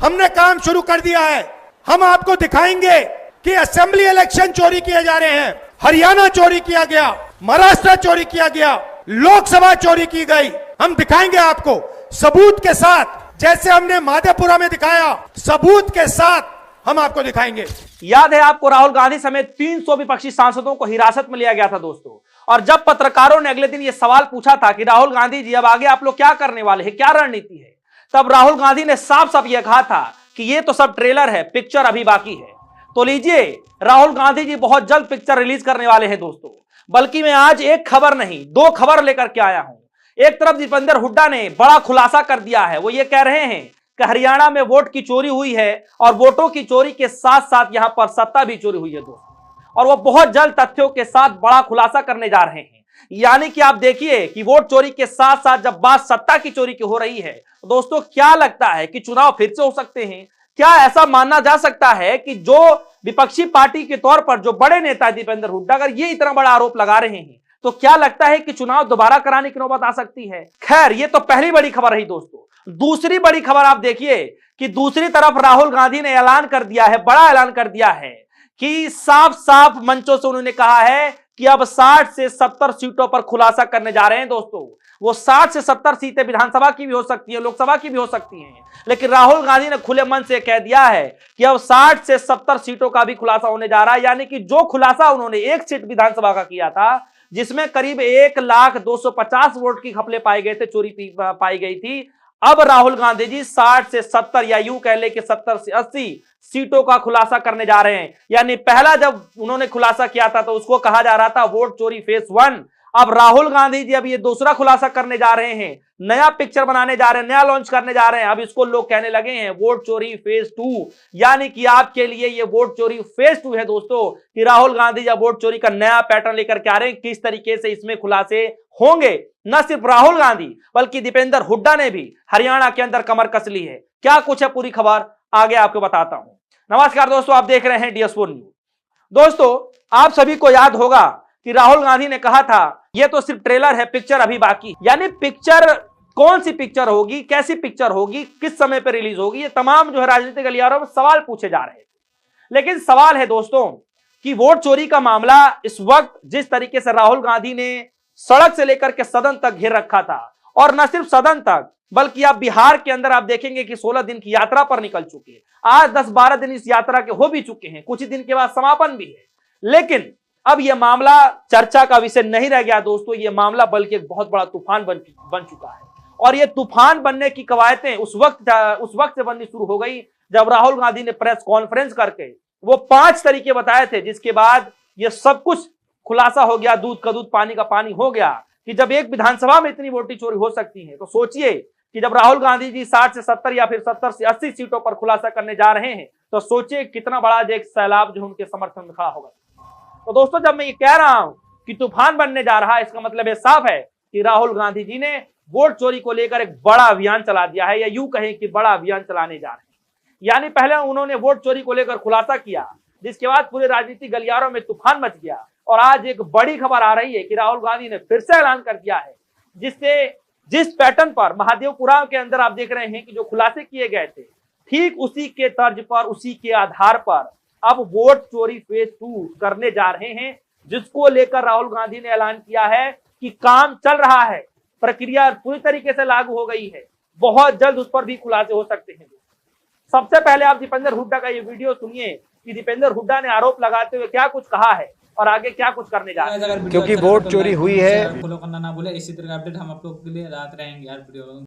हमने काम शुरू कर दिया है। हम आपको दिखाएंगे कि असेंबली इलेक्शन चोरी किए जा रहे हैं, हरियाणा चोरी किया गया, महाराष्ट्र चोरी किया गया, लोकसभा चोरी की गई। हम दिखाएंगे आपको सबूत के साथ, जैसे हमने माधेपुरा में दिखाया, सबूत के साथ हम आपको दिखाएंगे। याद है आपको, राहुल गांधी समेत 300 विपक्षी सांसदों को हिरासत में लिया गया था दोस्तों। और जब पत्रकारों ने अगले दिन यह सवाल पूछा था कि राहुल गांधी जी अब आगे आप लोग क्या करने वाले हैं, क्या रणनीति है, तब राहुल गांधी ने साफ साफ यह कहा था कि ये तो सब ट्रेलर है, पिक्चर अभी बाकी है। तो लीजिए, राहुल गांधी जी बहुत जल्द पिक्चर रिलीज करने वाले हैं दोस्तों। बल्कि मैं आज एक खबर नहीं, दो खबर लेकर के आया हूं। एक तरफ दीपेंद्र हुड्डा ने बड़ा खुलासा कर दिया है। वो ये कह रहे हैं कि हरियाणा में वोट की चोरी हुई है और वोटों की चोरी के साथ साथ यहां पर सत्ता भी चोरी हुई है दोस्तों। और वो बहुत जल्द तथ्यों के साथ बड़ा खुलासा करने जा रहे हैं। यानी कि आप देखिए कि वोट चोरी के साथ साथ जब बात सत्ता की चोरी की हो रही है तो दोस्तों, क्या लगता है कि चुनाव फिर से हो सकते हैं? क्या ऐसा मानना जा सकता है कि जो विपक्षी पार्टी के तौर पर जो बड़े नेता दीपेंद्र हुड्डा अगर ये इतना बड़ा आरोप लगा रहे हैं तो क्या लगता है कि चुनाव दोबारा कराने की नौबत आ सकती है? खैर, ये तो पहली बड़ी खबर रही दोस्तों। दूसरी बड़ी खबर आप देखिए कि दूसरी तरफ राहुल गांधी ने ऐलान कर दिया है, बड़ा ऐलान कर दिया है कि साफ साफ मंचों से उन्होंने कहा है कि अब 60 से 70 सीटों पर खुलासा करने जा रहे हैं दोस्तों। वो 60 से 70 सीटें विधानसभा की भी हो सकती है, लोकसभा की भी हो सकती हैं, लेकिन राहुल गांधी ने खुले मन से कह दिया है कि अब 60 से 70 सीटों का भी खुलासा होने जा रहा है। यानी कि जो खुलासा उन्होंने एक सीट विधानसभा का किया था जिसमें करीब 1,250,000 वोट की घपले पाए गए थे, चोरी पाई गई थी, अब राहुल गांधी जी 60 से 70 या यूं कह ले कि 70 से 80 सीटों का खुलासा करने जा रहे हैं। यानी पहला जब उन्होंने खुलासा किया था तो उसको कहा जा रहा था वोट चोरी फेज 1। अब राहुल गांधी जी अब ये दूसरा खुलासा करने जा रहे हैं, नया पिक्चर बनाने जा रहे हैं, नया लॉन्च करने जा रहे हैं। अब इसको लोग कहने लगे हैं वोट चोरी फेज 2। यानी कि आपके लिए ये वोट चोरी फेज 2 है दोस्तों, कि राहुल गांधी जब वोट चोरी का नया पैटर्न लेकर के आ रहे हैं, किस तरीके से इसमें खुलासे होंगे। न सिर्फ राहुल गांधी बल्कि दीपेंद्र हुड्डा ने भी हरियाणा के अंदर कमर कस ली है। क्या कुछ है पूरी खबर आगे आपको बताता हूं। नमस्कार दोस्तों, आप देख रहे हैं DS4 न्यूज। दोस्तों, आप सभी को याद होगा कि राहुल गांधी ने कहा था यह तो सिर्फ ट्रेलर है, पिक्चर अभी बाकी। यानी पिक्चर कौन सी पिक्चर होगी, कैसी पिक्चर होगी, किस समय पर रिलीज होगी, ये तमाम जो है राजनीतिक गलियारों में सवाल पूछे जा रहे थे। लेकिन सवाल है दोस्तों कि वोट चोरी का मामला इस वक्त जिस तरीके से राहुल गांधी ने सड़क से लेकर के सदन तक घेर रखा था, और न सिर्फ सदन तक बल्कि आप बिहार के अंदर आप देखेंगे कि 16 दिन की यात्रा पर निकल चुके हैं। आज 10-12 दिन इस यात्रा के हो भी चुके हैं, कुछ ही दिन के बाद समापन भी है। लेकिन अब यह मामला चर्चा का विषय नहीं रह गया दोस्तों, यह मामला बल्कि एक बहुत बड़ा तूफान बन चुका है। और यह तूफान बनने की कवायतें उस वक्त से बननी शुरू हो गई जब राहुल गांधी ने प्रेस कॉन्फ्रेंस करके वो 5 तरीके बताए थे, जिसके बाद यह सब कुछ खुलासा हो गया, दूध का दूध पानी का पानी हो गया कि जब एक विधानसभा में इतनी वोटी चोरी हो सकती है तो सोचिए कि जब राहुल गांधी जी 60 से 70 या फिर 70 से 80 सीटों पर खुलासा करने जा रहे हैं तो सोचिए कितना बड़ा एक सैलाब जो उनके समर्थन में खड़ा होगा। तो दोस्तों, जब मैं ये कह रहा हूं कि तूफान बनने जा रहा है, इसका मतलब ये साफ है कि राहुल गांधी जी ने वोट चोरी को लेकर एक बड़ा अभियान चला दिया है, या यूं कहें कि बड़ा अभियान चलाने जा रहे हैं। यानी पहले उन्होंने वोट चोरी को लेकर खुलासा किया, जिसके बाद पूरे राजनीतिक गलियारों में तूफान मच गया। और आज एक बड़ी खबर आ रही है कि राहुल गांधी ने फिर से ऐलान कर दिया है, जिस पैटर्न पर महादेवपुरा के अंदर आप देख रहे हैं कि जो खुलासे किए गए थे, ठीक उसी के तर्ज पर, उसी के आधार पर अब वोट चोरी फेज 2 करने जा रहे हैं, जिसको लेकर राहुल गांधी ने ऐलान किया है कि काम चल रहा है, प्रक्रिया पूरी तरीके से लागू हो गई है, बहुत जल्द उस पर भी खुलासे हो सकते हैं। सबसे पहले आप दीपेंद्र हुड्डा का ये वीडियो सुनिए कि दीपेंद्र हुड्डा ने आरोप लगाते हुए क्या कुछ कहा है और आगे क्या कुछ करने जा रहे हैं। क्योंकि वोट चोरी हुई है, फॉलो करना ना भूले। इसी तरह का अपडेट हम आप लोग के लिए लाते रहेंगे यार वीडियो।